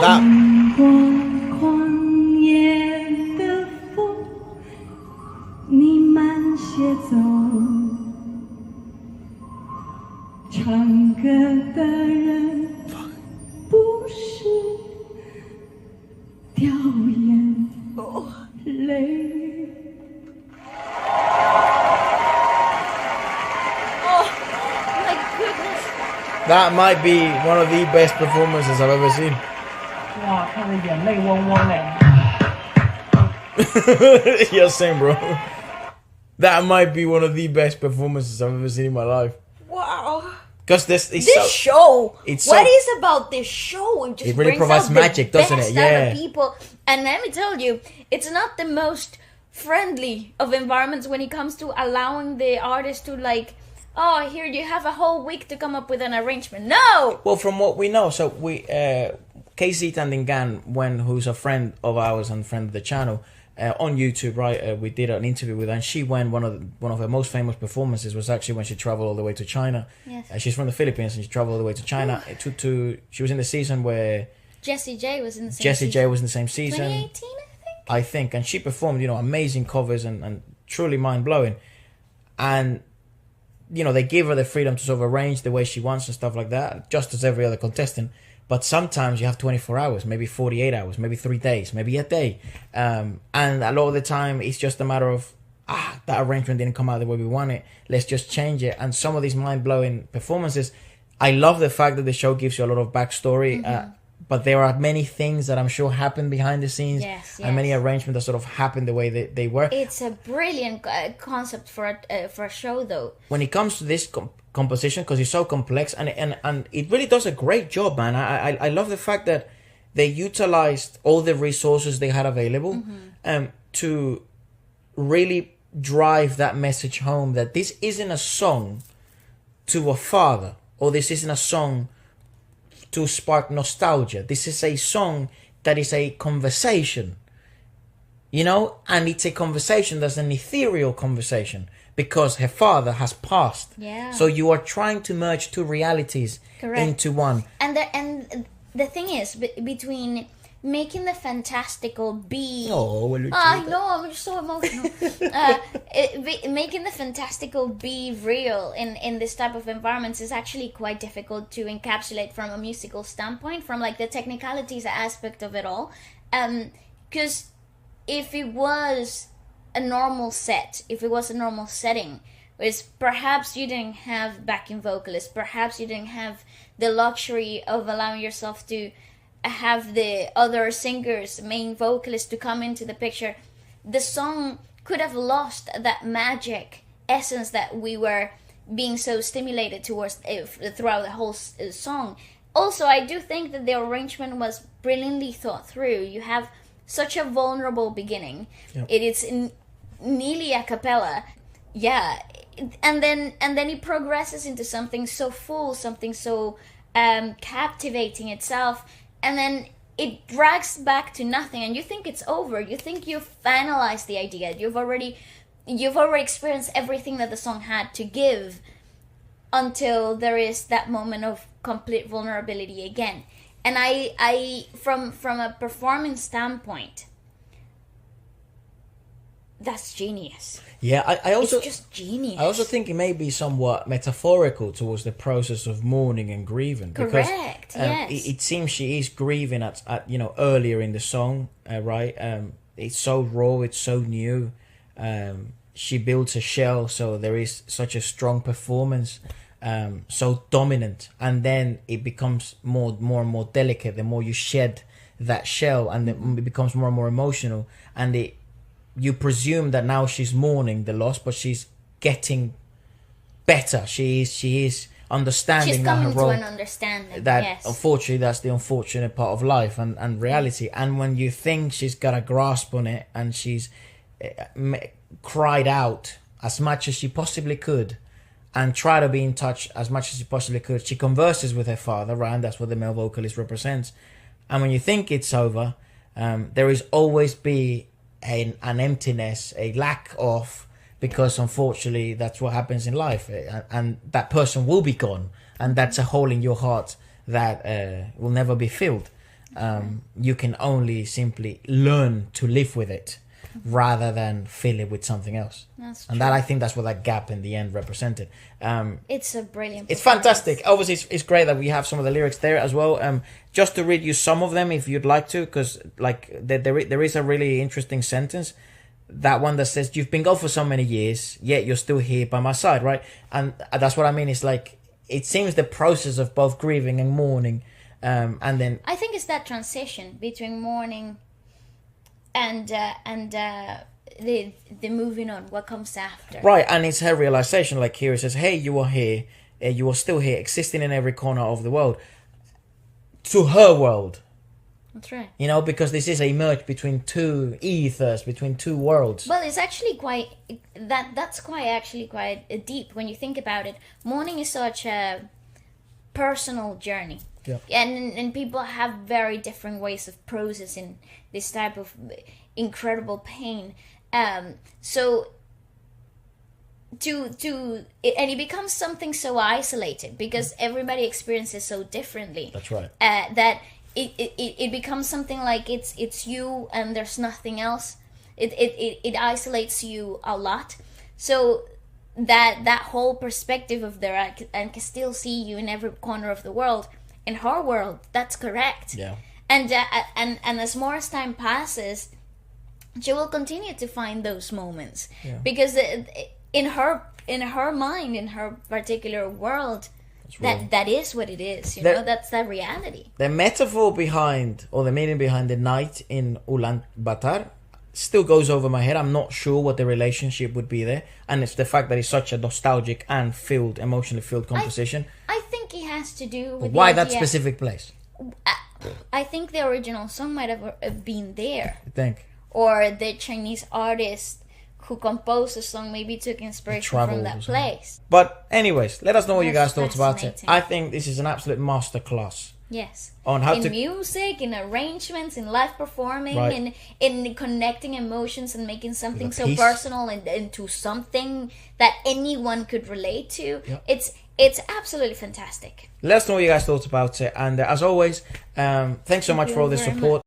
That might be one of the best performances I've ever seen. 哇，看着眼泪汪汪哎。Yeah, same, bro. That might be one of the best performances I've ever seen in my life. Wow. Because this show. It's what so, is about this show? It just it really brings provides out magic, the doesn't best it? out Yeah. of people. And let me tell you, it's not the most friendly of environments when it comes to allowing the artist to like, oh, here you have a whole week to come up with an arrangement. No. Well, from what we know, so we Casey Tandingan, who's a friend of ours and friend of the channel, on YouTube, right? We did an interview with her, and she went one of her most famous performances was actually when she traveled all the way to China. Yes. She's from the Philippines, and she traveled all the way to China. She was in the season where Jessie J was in the same Jessie season. J was in the same season. 2018, I think, and she performed, amazing covers and truly mind blowing, and they give her the freedom to sort of arrange the way she wants and stuff like that, just as every other contestant. But sometimes you have 24 hours, maybe 48 hours, maybe 3 days, maybe a day. And a lot of the time, it's just a matter of, that arrangement didn't come out the way we want it. Let's just change it. And some of these mind-blowing performances, I love the fact that the show gives you a lot of backstory. But there are many things that I'm sure happen behind the scenes. Yes. And many arrangements that sort of happen the way they were. It's a brilliant concept for a show, though. When it comes to this composition, because it's so complex, and it really does a great job, man. I love the fact that they utilized all the resources they had available to really drive that message home, that this isn't a song to a father, or this isn't a song to spark nostalgia. This is a song that is a conversation, and it's a conversation that's an ethereal conversation, because her father has passed. Yeah. So you are trying to merge two realities into one. And the thing is, between making the fantastical be... Oh, I know, I'm just so emotional. Making the fantastical be real in this type of environments is actually quite difficult to encapsulate from a musical standpoint, from like the technicalities aspect of it all. Because if it was a normal set, if it was a normal setting, was perhaps you didn't have backing vocalists, perhaps you didn't have the luxury of allowing yourself to have the other singers, main vocalists, to come into the picture, the song could have lost that magic essence that we were being so stimulated towards throughout the whole song. Also, I do think that the arrangement was brilliantly thought through. You have such a vulnerable beginning. Yep. It is nearly a cappella, and then it progresses into something so full, something so captivating itself, and then it drags back to nothing, and you think it's over. You think you've finalized the idea. You've already experienced everything that the song had to give, until there is that moment of complete vulnerability again. And I from a performance standpoint, that's genius. Yeah, I also... It's just genius. I also think it may be somewhat metaphorical towards the process of mourning and grieving. Correct, because, yes. It seems she is grieving at earlier in the song, right? It's so raw, it's so new. She builds a shell, so there is such a strong performance, so dominant. And then it becomes more and more delicate the more you shed that shell, and it becomes more and more emotional. And you presume that now she's mourning the loss, but she's getting better. She is understanding. She's coming to an understanding. That yes. Unfortunately, that's the unfortunate part of life and reality. And when you think she's got a grasp on it, and she's cried out as much as she possibly could, and try to be in touch as much as she possibly could, she converses with her father, right? And that's what the male vocalist represents. And when you think it's over, there is always be an emptiness, a lack of, because unfortunately that's what happens in life, and that person will be gone, and that's a hole in your heart that will never be filled. You can only simply learn to live with it rather than fill it with something else. That's and true. that, I think that's what that gap in the end represented. It's a brilliant It's performance. fantastic. Obviously, it's great that we have some of the lyrics there as well. Just to read you some of them, if you'd like to, because like there is a really interesting sentence, that one that says, "You've been gone for so many years, yet you're still here by my side," right? And that's what I mean. It's like it seems the process of both grieving and mourning, and then I think it's that transition between mourning and the moving on, what comes after. right, and it's her realization. Like here, it says, "Hey, you are here. You are still here, existing in every corner of the world." To her world. That's right. You know, because this is a merge between two ethers, between two worlds. Well, it's actually quite that's quite deep when you think about it. Mourning is such a personal journey. Yeah. And people have very different ways of processing this type of incredible pain. So it becomes something so isolated because everybody experiences so differently. That's right. That it becomes something like it's you and there's nothing else. It isolates you a lot. So that whole perspective of there, I can still see you in every corner of the world. In her world, that's correct. Yeah. And as more as time passes, she will continue to find those moments because in her mind, in her particular world, that is what it is. You know, that's the reality. The metaphor behind, or the meaning behind the night in Ulaanbaatar still goes over my head. I'm not sure what the relationship would be there, and it's the fact that it's such a nostalgic and emotionally filled composition. I think it has to do with Why the that idea- specific place? I think the original song might have been there, I think. or the Chinese artist who composed the song maybe took inspiration from that place. But anyways, let us know what you guys That's thought about it. fascinating. I think this is an absolute masterclass Yes. on how in to music, in arrangements, in live performing, Right. in connecting emotions and making something With a so piece. personal and into something that anyone could relate to. Yeah. It's absolutely fantastic. let us know what you guys thought about it. And as always, thanks so much you for all the very support.